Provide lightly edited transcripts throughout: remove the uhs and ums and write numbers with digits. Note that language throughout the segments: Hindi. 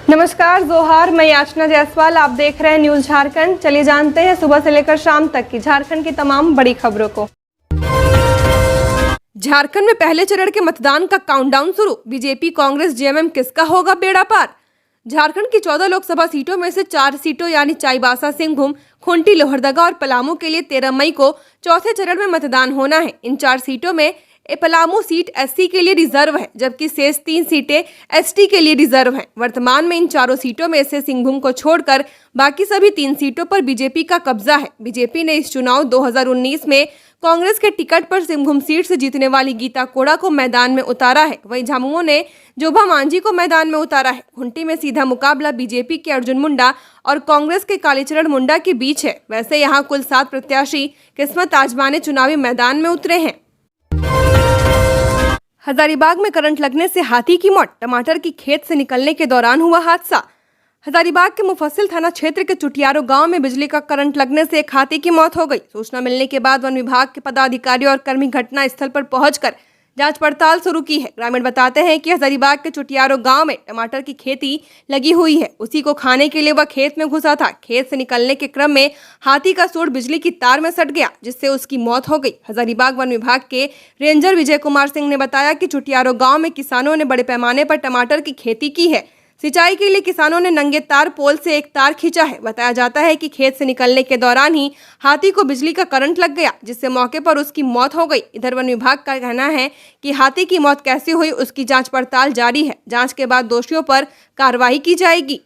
नमस्कार, जोहार। मैं याचना जायसवाल, आप देख रहे हैं न्यूज झारखंड। चलिए जानते हैं सुबह से लेकर शाम तक की झारखंड की तमाम बड़ी खबरों को। झारखंड में पहले चरण के मतदान का काउंटडाउन शुरू। बीजेपी, कांग्रेस, जेएमएम किसका होगा बेड़ा पार। झारखंड की 14 लोकसभा सीटों में से 4 सीटों यानी चाईबासा, सिंहभूम, खूंटी, लोहरदगा और पलामू के लिए 13 मई को चौथे चरण में मतदान होना है। इन 4 सीटों में पलामू सीट एससी के लिए रिजर्व है, जबकि शेष 3 सीटें एसटी के लिए रिजर्व हैं। वर्तमान में इन चारों सीटों में से सिंहभूम को छोड़कर बाकी सभी 3 सीटों पर बीजेपी का कब्जा है। बीजेपी ने इस चुनाव 2019 में कांग्रेस के टिकट पर सिंहभूम सीट से जीतने वाली गीता कोड़ा को मैदान में उतारा है। वहीं झामुमो ने जोभा मांझी को मैदान में उतारा है। खूंटी में सीधा मुकाबला बीजेपी के अर्जुन मुंडा और कांग्रेस के कालीचरण मुंडा के बीच है। वैसे यहाँ कुल 7 प्रत्याशी किस्मत आजमाने चुनावी मैदान में उतरे हैं। हजारीबाग में करंट लगने से हाथी की मौत। टमाटर की खेत से निकलने के दौरान हुआ हादसा। हजारीबाग के मुफस्सिल थाना क्षेत्र के चुटियारो गांव में बिजली का करंट लगने से एक हाथी की मौत हो गई। सूचना मिलने के बाद वन विभाग के पदाधिकारी और कर्मी घटना स्थल पर पहुंचकर जांच पड़ताल शुरू की है। ग्रामीण बताते हैं कि हजारीबाग के चुटियारो गांव में टमाटर की खेती लगी हुई है। उसी को खाने के लिए वह खेत में घुसा था। खेत से निकलने के क्रम में हाथी का सूंड बिजली की तार में सट गया, जिससे उसकी मौत हो गई। हजारीबाग वन विभाग के रेंजर विजय कुमार सिंह ने बताया कि चुटियारो गाँव में किसानों ने बड़े पैमाने पर टमाटर की खेती की है। सिंचाई के लिए किसानों ने नंगे तार पोल से एक तार खींचा है। बताया जाता है कि खेत से निकलने के दौरान ही हाथी को बिजली का करंट लग गया, जिससे मौके पर उसकी मौत हो गई। इधर वन विभाग का कहना है कि हाथी की मौत कैसे हुई उसकी जांच पड़ताल जारी है। जांच के बाद दोषियों पर कार्रवाई की जाएगी।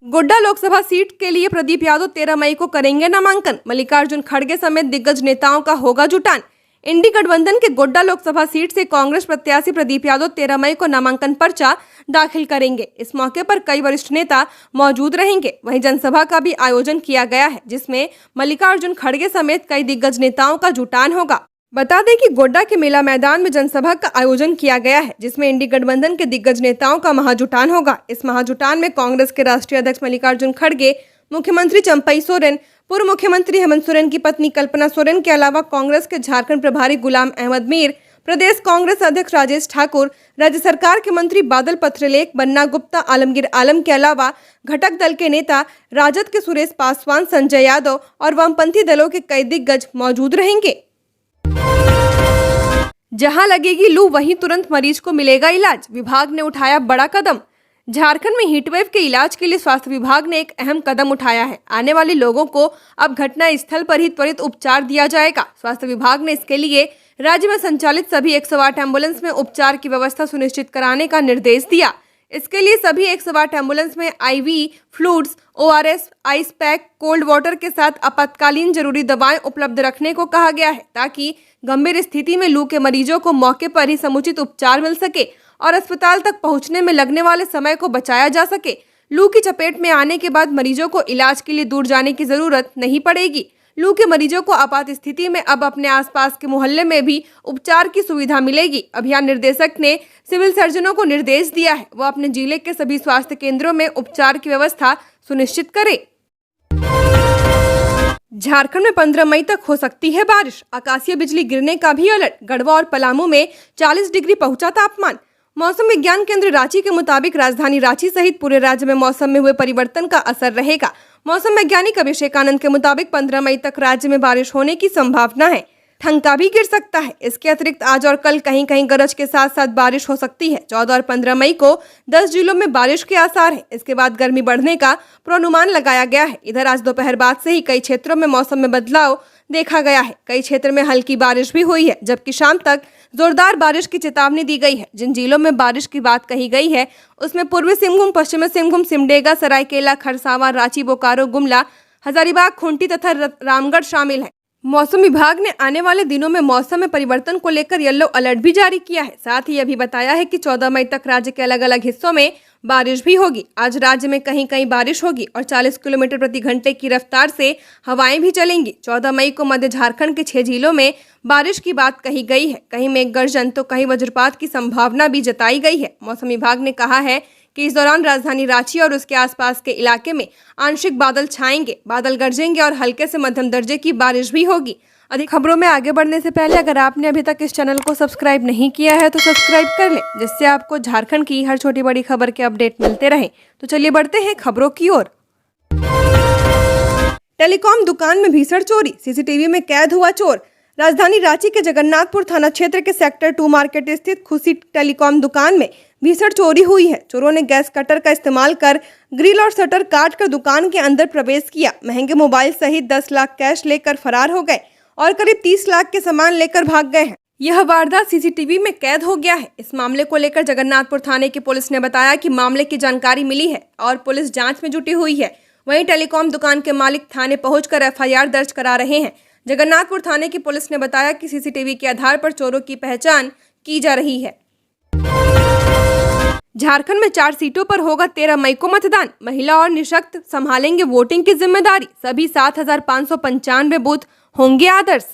गोड्डा लोकसभा सीट के लिए प्रदीप यादव 13 मई को करेंगे नामांकन। मल्लिकार्जुन खड़गे समेत दिग्गज नेताओं का होगा जुटान। इंडी गठबंधन के गोड्डा लोकसभा सीट से कांग्रेस प्रत्याशी प्रदीप यादव 13 मई को नामांकन पर्चा दाखिल करेंगे। इस मौके पर कई वरिष्ठ नेता मौजूद रहेंगे। वहीं जनसभा का भी आयोजन किया गया है, जिसमें मल्लिकार्जुन खड़गे समेत कई दिग्गज नेताओं का जुटान होगा। बता दें कि गोड्डा के मेला मैदान में जनसभा का आयोजन किया गया है, जिसमें इंडी गठबंधन के दिग्गज नेताओं का महाजुटान होगा। इस महाजुटान में कांग्रेस के राष्ट्रीय अध्यक्ष मल्लिकार्जुन खड़गे, मुख्यमंत्री चंपई सोरेन, पूर्व मुख्यमंत्री हेमंत सोरेन की पत्नी कल्पना सोरेन के अलावा कांग्रेस के झारखंड प्रभारी गुलाम अहमद मीर, प्रदेश कांग्रेस अध्यक्ष राजेश ठाकुर, राज्य सरकार के मंत्री बादल पत्रलेख, बन्ना गुप्ता, आलमगीर आलम के अलावा घटक दल के नेता राजद के सुरेश पासवान, संजय यादव और वामपंथी दलों के कई दिग्गज मौजूद रहेंगे। जहां लगेगी लू वहीं तुरंत मरीज को मिलेगा इलाज। विभाग ने उठाया बड़ा कदम। झारखंड में हीटवेव के इलाज के लिए स्वास्थ्य विभाग ने एक अहम कदम उठाया है। आने वाले लोगों को अब घटना स्थल पर ही त्वरित उपचार दिया जाएगा। स्वास्थ्य विभाग ने इसके लिए राज्य में संचालित सभी 108 एम्बुलेंस में उपचार की व्यवस्था सुनिश्चित कराने का निर्देश दिया। इसके लिए सभी 108 एम्बुलेंस में ivy fluids, ORS, ice pack, cold water के साथ आपातकालीन जरूरी दवाएं उपलब्ध रखने को कहा गया है, ताकि गंभीर स्थिति में लू के मरीजों को मौके पर ही समुचित उपचार मिल सके और अस्पताल तक पहुंचने में लगने वाले समय को बचाया जा सके। लू की चपेट में आने के बाद मरीजों को इलाज के लिए दूर जाने की जरूरत नहीं पड़ेगी। लू के मरीजों को आपात स्थिति में अब अपने आसपास के मोहल्ले में भी उपचार की सुविधा मिलेगी। अभियान निदेशक ने सिविल सर्जनों को निर्देश दिया है वो अपने जिले के सभी स्वास्थ्य केंद्रों में उपचार की व्यवस्था सुनिश्चित करें। झारखंड में 15 मई तक हो सकती है बारिश। आकाशीय बिजली गिरने का भी अलर्ट। गढ़वा और पलामू में 40 डिग्री पहुंचा तापमान। मौसम विज्ञान केंद्र रांची के मुताबिक राजधानी रांची सहित पूरे राज्य में मौसम में हुए परिवर्तन का असर रहेगा। मौसम वैज्ञानिक अभिषेक आनंद के मुताबिक 15 मई तक राज्य में बारिश होने की संभावना है। ठनका भी गिर सकता है। इसके अतिरिक्त आज और कल कहीं कहीं गरज के साथ साथ बारिश हो सकती है। 14 और 15 मई को 10 जिलों में बारिश के आसार हैं। इसके बाद गर्मी बढ़ने का पूर्वानुमान लगाया गया है। इधर आज दोपहर बाद से ही कई क्षेत्रों में मौसम में बदलाव देखा गया है। कई क्षेत्र में हल्की बारिश भी हुई है, जबकि शाम तक जोरदार बारिश की चेतावनी दी गई है। जिन जिलों में बारिश की बात कही गई है उसमें पूर्वी सिंहभूम, पश्चिमी सिंहभूम, सिमडेगा, सरायकेला, खरसावां, रांची, बोकारो, गुमला, हजारीबाग, खूंटी तथा रामगढ़ शामिल है। मौसम विभाग ने आने वाले दिनों में मौसम में परिवर्तन को लेकर येलो अलर्ट भी जारी किया है। साथ ही यह भी बताया है कि 14 मई तक राज्य के अलग अलग हिस्सों में बारिश भी होगी। आज राज्य में कहीं कहीं बारिश होगी और 40 किलोमीटर प्रति घंटे की रफ्तार से हवाएं भी चलेंगी। 14 मई को मध्य झारखंड के 6 जिलों में बारिश की बात कही गई है। कहीं मेघ गर्जन तो कहीं वज्रपात की संभावना भी जताई गई है। मौसम विभाग ने कहा है कि इस दौरान राजधानी रांची और उसके आसपास के इलाके में आंशिक बादल छाएंगे, बादल गरजेंगे और हल्के से मध्यम दर्जे की बारिश भी होगी। अधिक खबरों में आगे बढ़ने से पहले अगर आपने अभी तक इस चैनल को सब्सक्राइब नहीं किया है तो सब्सक्राइब कर लें, जिससे आपको झारखंड की हर छोटी बड़ी खबर के अपडेट मिलते रहें। तो चलिए बढ़ते हैं खबरों की ओर। टेलीकॉम दुकान में भीषण चोरी, सीसीटीवी में कैद हुआ चोर। राजधानी रांची के जगन्नाथपुर थाना क्षेत्र के सेक्टर 2 मार्केट स्थित खुशी टेलीकॉम दुकान में भीषण चोरी हुई है। चोरों ने गैस कटर का इस्तेमाल कर ग्रिल और शटर काट कर दुकान के अंदर प्रवेश किया। महंगे मोबाइल सहित 10 लाख कैश लेकर फरार हो गए और करीब 30 लाख के सामान लेकर भाग गए हैं। यह वारदात सीसीटीवी में कैद हो गया है। इस मामले को लेकर जगन्नाथपुर थाने की पुलिस ने बताया कि मामले की जानकारी मिली है और पुलिस जांच में जुटी हुई है। वहीं टेलीकॉम दुकान के मालिक थाने पहुंचकर एफआईआर दर्ज करा रहे हैं। जगन्नाथपुर थाने की पुलिस ने बताया कि सीसीटीवी के आधार पर चोरों की पहचान की जा रही है। झारखंड में 4 सीटों पर होगा 13 मई को मतदान। महिला और निःशक्त संभालेंगे वोटिंग की जिम्मेदारी। सभी 7,595 बूथ होंगे आदर्श।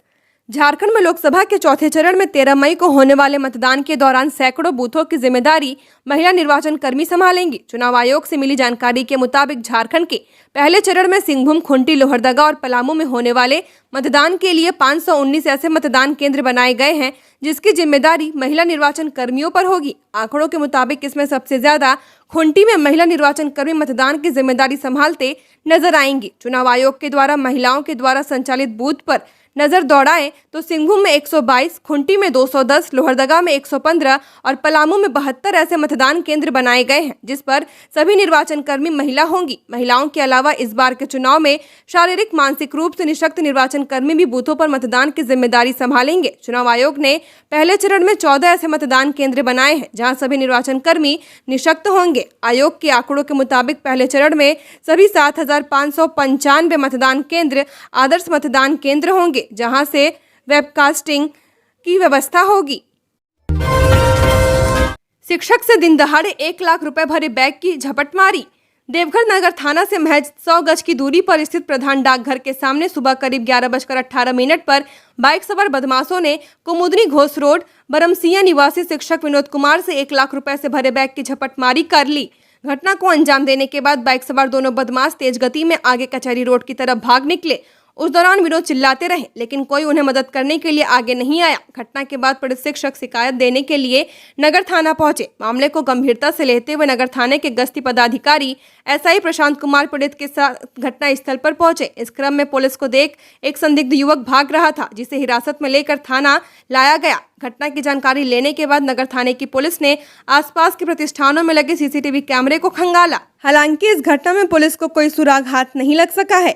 झारखंड में लोकसभा के चौथे चरण में 13 मई को होने वाले मतदान के दौरान सैकड़ों बूथों की जिम्मेदारी महिला निर्वाचन कर्मी संभालेंगी। चुनाव आयोग से मिली जानकारी के मुताबिक झारखंड के पहले चरण में सिंहभूम, खुंटी, लोहरदगा और पलामू में होने वाले मतदान के लिए 519 ऐसे मतदान केंद्र बनाए गए हैं, जिसकी जिम्मेदारी महिला निर्वाचन कर्मियों पर होगी। आंकड़ों के मुताबिक इसमें सबसे ज्यादा खुंटी में महिला निर्वाचन कर्मी मतदान की जिम्मेदारी संभालते नजर आएंगी। चुनाव आयोग के द्वारा महिलाओं के द्वारा संचालित बूथ पर नजर दौड़ाएं तो सिंहभूम में 122, खुंटी में 210, लोहरदगा में 115 और पलामू में 72 ऐसे मतदान केंद्र बनाए गए हैं, जिस पर सभी निर्वाचन कर्मी महिला होंगी। महिलाओं के अलावा इस बार के चुनाव में शारीरिक मानसिक रूप से निःशक्त निर्वाचन कर्मी भी बूथों पर मतदान की जिम्मेदारी संभालेंगे। चुनाव आयोग ने पहले चरण में 14 ऐसे मतदान केंद्र बनाए हैं, जहाँ सभी निर्वाचन कर्मी निःशक्त होंगे। आयोग के आंकड़ों के मुताबिक पहले चरण में सभी 7,595 मतदान केंद्र आदर्श मतदान केंद्र होंगे, जहां से वेबकास्टिंग की व्यवस्था होगी। शिक्षक से दिन दहाड़े 1 लाख रुपए भरे बैग की झपट मारी। देवघर नगर थाना से महज 100 गज की दूरी पर स्थित प्रधान डाकघर के सामने सुबह करीब 11:18 पर बाइक सवार बदमाशों ने कुमुदनी घोष रोड बरमसिया निवासी शिक्षक विनोद कुमार से 1 लाख रुपए से भरे बैग की झपटमारी कर ली। घटना को अंजाम देने के बाद बाइक सवार दोनों बदमाश तेज गति में आगे कचहरी रोड की तरफ भाग निकले। उस दौरान विनोद चिल्लाते रहे, लेकिन कोई उन्हें मदद करने के लिए आगे नहीं आया। घटना के बाद पीड़ित शिक्षक शिकायत देने के लिए नगर थाना पहुंचे। मामले को गंभीरता से लेते हुए नगर थाने के गश्ती पदाधिकारी एसआई प्रशांत कुमार पीड़ित के साथ घटना स्थल पर पहुंचे। इस क्रम में पुलिस को देख एक संदिग्ध युवक भाग रहा था, जिसे हिरासत में लेकर थाना लाया गया। घटना की जानकारी लेने के बाद नगर थाने की पुलिस ने आसपास के प्रतिष्ठानों में लगे सीसीटीवी कैमरे को खंगाला। हालांकि इस घटना में पुलिस को कोई सुराग हाथ नहीं लग सका है।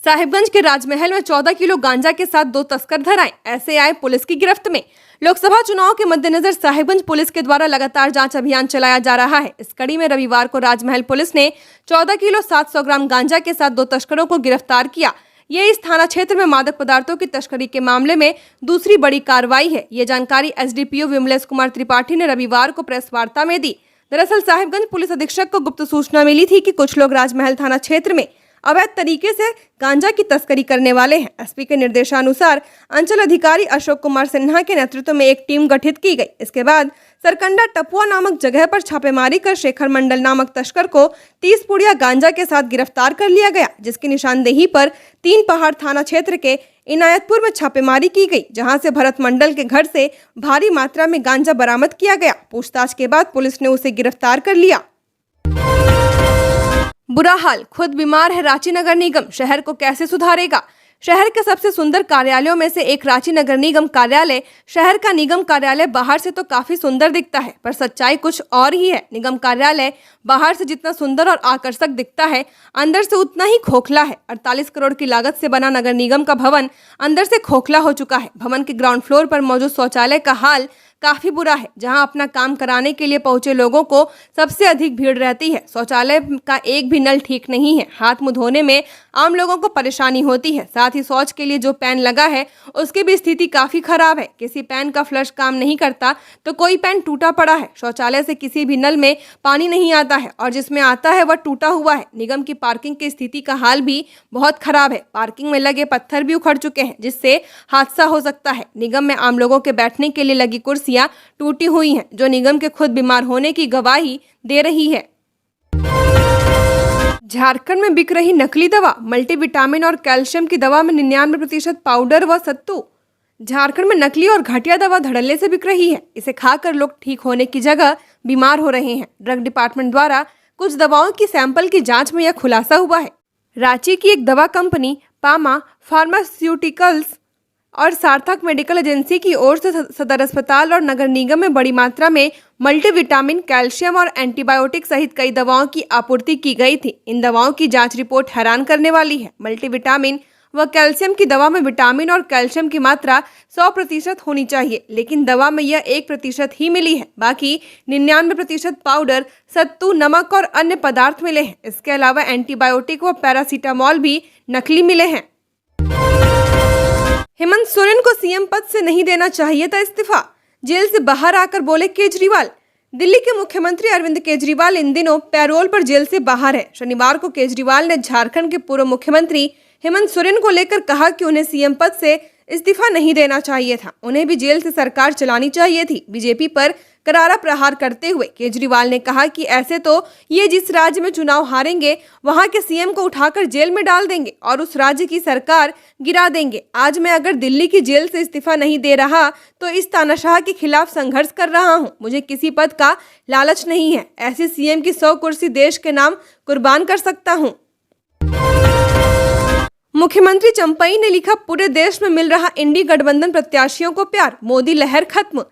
साहिबगंज के राजमहल में 14 किलो गांजा के साथ 2 तस्कर धराए, ऐसे आए पुलिस की गिरफ्त में। लोकसभा चुनाव के मद्देनजर साहिबगंज पुलिस के द्वारा लगातार जांच अभियान चलाया जा रहा है। इस कड़ी में रविवार को राजमहल पुलिस ने 14 किलो 700 ग्राम गांजा के साथ 2 तस्करों को गिरफ्तार किया। ये इस थाना क्षेत्र में मादक पदार्थों की तस्करी के मामले में दूसरी बड़ी कार्रवाई है। ये जानकारी एसडीपीओ विमलेश कुमार त्रिपाठी ने रविवार को प्रेस वार्ता में दी। दरअसल साहिबगंज पुलिस अधीक्षक को गुप्त सूचना मिली थी कि कुछ लोग राजमहल थाना क्षेत्र में अवैध तरीके से गांजा की तस्करी करने वाले हैं। एसपी के निर्देशानुसार अंचल अधिकारी अशोक कुमार सिन्हा के नेतृत्व में एक टीम गठित की गई। इसके बाद सरकंडा टपुआ नामक जगह पर छापेमारी कर शेखर मंडल नामक तस्कर को 30 पुड़िया गांजा के साथ गिरफ्तार कर लिया गया, जिसकी निशानदेही पर 3 पहाड़ थाना क्षेत्र के इनायतपुर में छापेमारी की गई, जहां से भरत मंडल के घर से भारी मात्रा में गांजा बरामद किया गया। पूछताछ के बाद पुलिस ने उसे गिरफ्तार कर लिया। बुरा हाल, खुद बीमार है रांची नगर निगम, शहर को कैसे सुधारेगा। शहर के सबसे सुंदर कार्यालयों में से एक रांची नगर निगम कार्यालय। शहर का निगम कार्यालय बाहर से तो काफी सुंदर दिखता है, पर सच्चाई कुछ और ही है। निगम कार्यालय बाहर से जितना सुंदर और आकर्षक दिखता है, अंदर से उतना ही खोखला है। 48 करोड़ की लागत से बना नगर निगम का भवन अंदर से खोखला हो चुका है। भवन के ग्राउंड फ्लोर पर मौजूद शौचालय का हाल काफी बुरा है, जहां अपना काम कराने के लिए पहुंचे लोगों को सबसे अधिक भीड़ रहती है। शौचालय का एक भी नल ठीक नहीं है। हाथ मुंह धोने में आम लोगों को परेशानी होती है। साथ ही शौच के लिए जो पैन लगा है उसकी भी स्थिति काफी खराब है। किसी पैन का फ्लश काम नहीं करता तो कोई पैन टूटा पड़ा है। शौचालय से किसी भी नल में पानी नहीं आता है और जिसमें आता है वह टूटा हुआ है। निगम की पार्किंग की स्थिति का हाल भी बहुत खराब है। पार्किंग में लगे पत्थर भी उखड़ चुके हैं, जिससे हादसा हो सकता है। निगम में आम लोगों के बैठने के लिए लगी कुर्सियां टूटी हुई हैं, जो निगम के खुद बीमार होने की गवाही दे रही है। झारखंड में बिक रही नकली दवा, मल्टीविटामिन और कैल्शियम की दवा में 99% पाउडर व सत्तू। झारखंड में नकली और घटिया दवा धड़ल्ले से बिक रही है। इसे खाकर लोग ठीक होने की जगह बीमार हो रहे हैं। ड्रग डिपार्टमेंट द्वारा कुछ दवाओं की सैंपल की जांच में यह खुलासा हुआ है। रांची की एक दवा कंपनी पामा फार्मास्यूटिकल्स और सार्थक मेडिकल एजेंसी की ओर से सदर अस्पताल और नगर निगम में बड़ी मात्रा में मल्टीविटामिन, कैल्शियम और एंटीबायोटिक सहित कई दवाओं की आपूर्ति की गई थी। इन दवाओं की जांच रिपोर्ट हैरान करने वाली है। मल्टीविटामिन व कैल्शियम की दवा में विटामिन और कैल्शियम की मात्रा 100% होनी चाहिए, लेकिन दवा में यह 1% ही मिली है। बाकी 99% पाउडर, सत्तू, नमक और अन्य पदार्थ मिले हैं। इसके अलावा एंटीबायोटिक व पैरासीटामोल भी नकली मिले हैं। हेमंत सोरेन को सीएम पद से नहीं देना चाहिए था इस्तीफा, जेल से बाहर आकर बोले केजरीवाल। दिल्ली के मुख्यमंत्री अरविंद केजरीवाल इन दिनों पैरोल पर जेल से बाहर है। शनिवार को केजरीवाल ने झारखंड के पूर्व मुख्यमंत्री हेमंत सोरेन को लेकर कहा कि उन्हें सीएम पद से इस्तीफा नहीं देना चाहिए था, उन्हें भी जेल से सरकार चलानी चाहिए थी। बीजेपी पर करारा प्रहार करते हुए केजरीवाल ने कहा कि ऐसे तो ये जिस राज्य में चुनाव हारेंगे वहां के सीएम को उठाकर जेल में डाल देंगे और उस राज्य की सरकार गिरा देंगे। आज मैं अगर दिल्ली की जेल से इस्तीफा नहीं दे रहा तो इस तानाशाह के खिलाफ संघर्ष कर रहा हूं। मुझे किसी पद का लालच नहीं है। ऐसे सीएम की 100 कुर्सी देश के नाम कुर्बान कर सकता हूं। मुख्यमंत्री चंपई ने लिखा, पूरे देश में मिल रहा इंडी गठबंधन प्रत्याशियों को प्यार, मोदी लहर खत्म।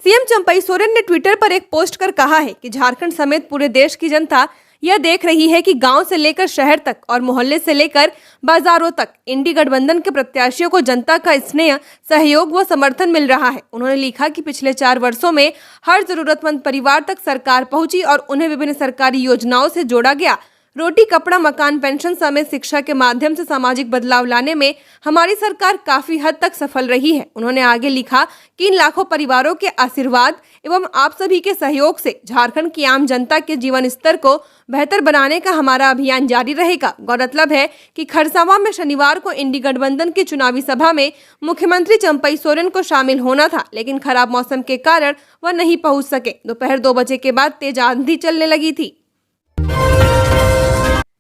सीएम चंपई सोरेन ने ट्विटर पर एक पोस्ट कर कहा है कि झारखंड समेत पूरे देश की जनता यह देख रही है कि गांव से लेकर शहर तक और मोहल्ले से लेकर बाजारों तक इंडी गठबंधन के प्रत्याशियों को जनता का स्नेह, सहयोग व समर्थन मिल रहा है। उन्होंने लिखा कि पिछले 4 वर्षों में हर जरूरतमंद परिवार तक सरकार पहुंची और उन्हें विभिन्न सरकारी योजनाओं से जोड़ा गया। रोटी, कपड़ा, मकान, पेंशन समेत शिक्षा के माध्यम से सामाजिक बदलाव लाने में हमारी सरकार काफी हद तक सफल रही है। उन्होंने आगे लिखा कि इन लाखों परिवारों के आशीर्वाद एवं आप सभी के सहयोग से झारखंड की आम जनता के जीवन स्तर को बेहतर बनाने का हमारा अभियान जारी रहेगा। गौरतलब है कि खरसावां में शनिवार को इंडी गठबंधन की चुनावी सभा में मुख्यमंत्री चंपई सोरेन को शामिल होना था, लेकिन खराब मौसम के कारण वह नहीं पहुंच सके। दोपहर 2 बजे के बाद तेज आंधी चलने लगी थी।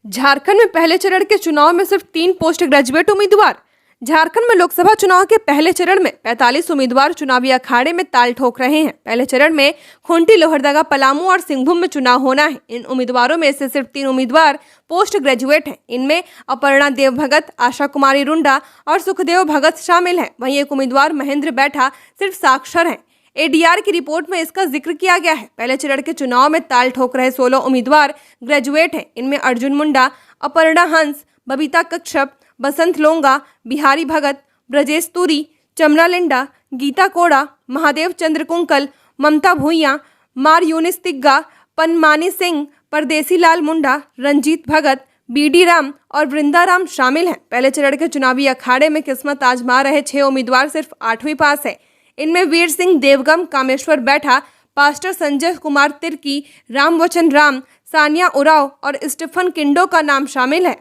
झारखंड में पहले चरण के चुनाव में सिर्फ 3 पोस्ट ग्रेजुएट उम्मीदवार। झारखंड में लोकसभा चुनाव के पहले चरण में 45 उम्मीदवार चुनावी अखाड़े में ताल ठोक रहे हैं। पहले चरण में खूंटी, लोहरदगा, पलामू और सिंहभूम में चुनाव होना है। इन उम्मीदवारों में से सिर्फ 3 उम्मीदवार पोस्ट ग्रेजुएट हैं। इनमें अपर्णा देव भगत, आशा कुमारी रुंडा और सुखदेव भगत शामिल हैं। वहीं एक उम्मीदवार महेंद्र बैठा सिर्फ साक्षर हैं। एडीआर की रिपोर्ट में इसका जिक्र किया गया है। पहले चरण के चुनाव में ताल ठोक रहे 16 उम्मीदवार ग्रेजुएट हैं। इनमें अर्जुन मुंडा, अपर्णा हंस, बबीता कच्छप, बसंत लोंगा, बिहारी भगत, ब्रजेश तुरी, चमना लिंडा, गीता कोड़ा, महादेव चंद्र कुंकल, ममता भूइया, मार यूनिस तिग्गा, पनमानी सिंह, परदेसी लाल मुंडा, रंजीत भगत, बीडी राम और वृंदा राम शामिल हैं। पहले चरण के चुनावी अखाड़े में किस्मत आजमा रहे 6 उम्मीदवार सिर्फ 8वीं पास है। इनमें वीर सिंह देवगम, कामेश्वर बैठा, पास्टर संजय कुमार तिर्की, रामवचन राम, सानिया उराव और स्टीफन किंडो का नाम शामिल है।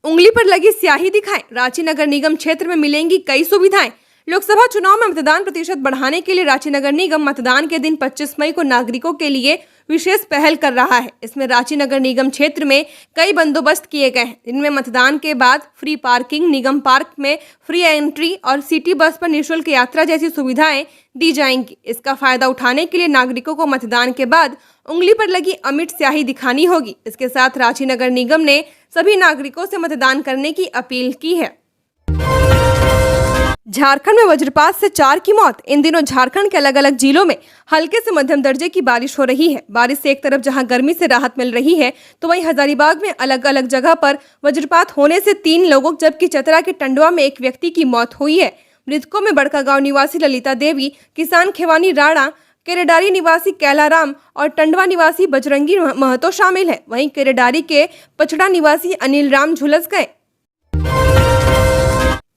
उंगली पर लगी स्याही दिखाएं, रांची नगर निगम क्षेत्र में मिलेंगी कई सुविधाएं। लोकसभा चुनाव में मतदान प्रतिशत बढ़ाने के लिए रांची नगर निगम मतदान के दिन 25 मई को नागरिकों के लिए विशेष पहल कर रहा है। इसमें रांची नगर निगम क्षेत्र में कई बंदोबस्त किए गए हैं। इनमें मतदान के बाद फ्री पार्किंग, निगम पार्क में फ्री एंट्री और सिटी बस पर निःशुल्क यात्रा जैसी सुविधाएं दी जाएंगी। इसका फायदा उठाने के लिए नागरिकों को मतदान के बाद उंगली पर लगी अमिट स्याही दिखानी होगी। इसके साथ रांची नगर निगम ने सभी नागरिकों से मतदान करने की अपील की है। झारखंड में वज्रपात से 4 की मौत। इन दिनों झारखंड के अलग अलग जिलों में हल्के से मध्यम दर्जे की बारिश हो रही है। बारिश से एक तरफ जहां गर्मी से राहत मिल रही है, तो वहीं हजारीबाग में अलग अलग जगह पर वज्रपात होने से 3 लोगों, जबकि चतरा के टंडवा में एक व्यक्ति की मौत हुई है। मृतकों में बड़का गांव निवासी ललिता देवी, किसान खेवानी राणा, केरेडारी निवासी कैलाराम और टंडवा निवासी बजरंगी महतो शामिल है। वहीं केरेडारी के पचड़ा निवासी अनिल राम झुलस गए।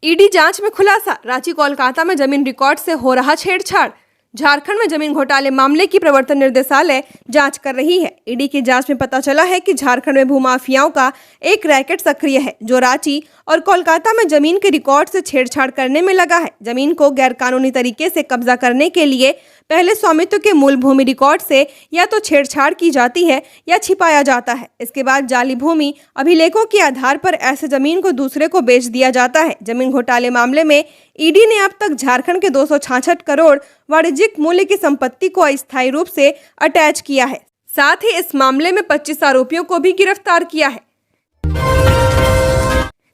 ईडी जांच में खुलासा, रांची कोलकाता में जमीन रिकॉर्ड से हो रहा छेड़छाड़। झारखंड में जमीन घोटाले मामले की प्रवर्तन निर्देशालय जांच कर रही है। ईडी की जांच में पता चला है कि झारखंड में भूमाफियाओं का एक रैकेट सक्रिय है, जो रांची और कोलकाता में जमीन के रिकॉर्ड से छेड़छाड़ करने में लगा है। जमीन को गैरकानूनी तरीके से कब्जा करने के लिए पहले स्वामित्व के मूल भूमि रिकॉर्ड से या तो छेड़छाड़ की जाती है या छिपाया जाता है। इसके बाद जाली भूमि अभिलेखों के आधार पर ऐसे जमीन को दूसरे को बेच दिया जाता है। जमीन घोटाले मामले में ईडी ने अब तक झारखंड के 266 करोड़ वाणिज्यिक मूल्य की संपत्ति को अस्थायी रूप से अटैच किया है। साथ ही इस मामले में 25 आरोपियों को भी गिरफ्तार किया है।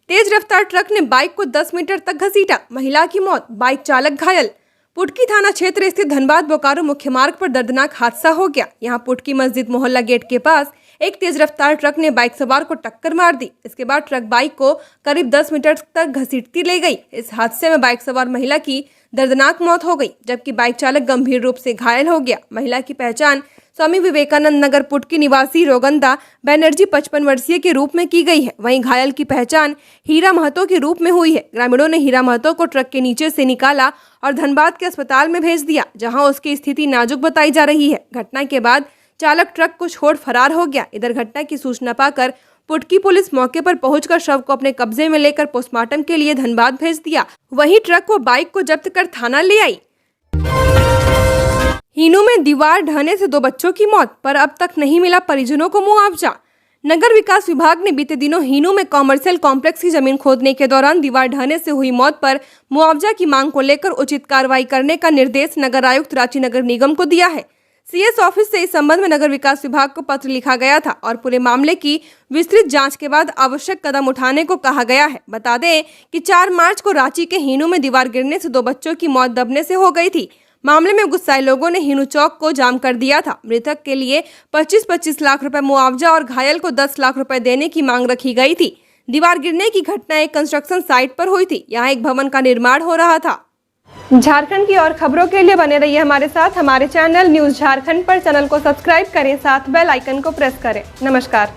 तेज रफ्तार ट्रक ने बाइक को 10 मीटर तक घसीटा, महिला की मौत, बाइक चालक घायल। पुटकी थाना क्षेत्र स्थित धनबाद बोकारो मुख्य मार्ग पर दर्दनाक हादसा हो गया। यहां पुटकी मस्जिद मोहल्ला गेट के पास एक तेज रफ्तार ट्रक ने बाइक सवार को टक्कर मार दी। इसके बाद ट्रक बाइक को करीब 10 मीटर तक घसीटती ले गई। इस हादसे में बाइक सवार महिला की दर्दनाक मौत हो गई, जबकि बाइक चालक गंभीर रूप से घायल हो गया। महिला की पहचान स्वामी विवेकानंद नगर पुटकी निवासी रोगंदा बनर्जी 55 वर्षीय के रूप में की गई है। वहीं घायल की पहचान हीरा महतो के रूप में हुई है। ग्रामीणों ने हीरा महतो को ट्रक के नीचे से निकाला और धनबाद के अस्पताल में भेज दिया, जहां उसकी स्थिति नाजुक बताई जा रही है। घटना के बाद चालक ट्रक को छोड़ फरार हो गया। इधर घटना की सूचना पाकर पुटकी पुलिस मौके पर पहुंचकर शव को अपने कब्जे में लेकर पोस्टमार्टम के लिए धनबाद भेज दिया। वहीं ट्रक व बाइक को जब्त कर थाना ले आई। हीनू में दीवार ढहने से 2 बच्चों की मौत, पर अब तक नहीं मिला परिजनों को मुआवजा। नगर विकास विभाग ने बीते दिनों हीनू में कॉमर्शियल कॉम्प्लेक्स की जमीन खोदने के दौरान दीवार ढहने से हुई मौत पर मुआवजा की मांग को लेकर उचित कार्रवाई करने का निर्देश नगर आयुक्त रांची नगर निगम को दिया है। सीएस ऑफिस से इस संबंध में नगर विकास विभाग को पत्र लिखा गया था और पूरे मामले की विस्तृत जांच के बाद आवश्यक कदम उठाने को कहा गया है। बता दें कि 4 मार्च को रांची के हीनू में दीवार गिरने से 2 बच्चों की मौत दबने से हो गई थी। मामले में गुस्साए लोगों ने हीनू चौक को जाम कर दिया था। मृतक के लिए 25-25 लाख रुपए मुआवजा और घायल को 10 लाख रुपए देने की मांग रखी गई थी। दीवार गिरने की घटना एक कंस्ट्रक्शन साइट पर हुई थी। यहाँ एक भवन का निर्माण हो रहा था। झारखंड की और खबरों के लिए बने रहिए हमारे साथ। हमारे चैनल न्यूज झारखंड पर चैनल को सब्सक्राइब करें, साथ बेल आइकन को प्रेस करें। नमस्कार।